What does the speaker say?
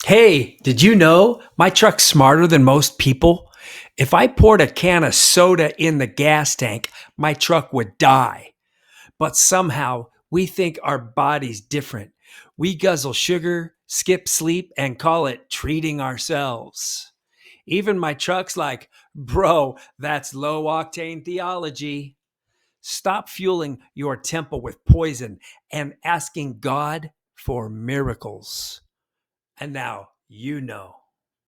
Hey, did you know my truck's smarter than most people? If I poured a can of soda in the gas tank, my truck would die. But somehow we think our body's different. We guzzle sugar, skip sleep, and call it treating ourselves. Even my truck's like, bro, that's low octane theology. Stop fueling your temple with poison and asking God for miracles. And now you know.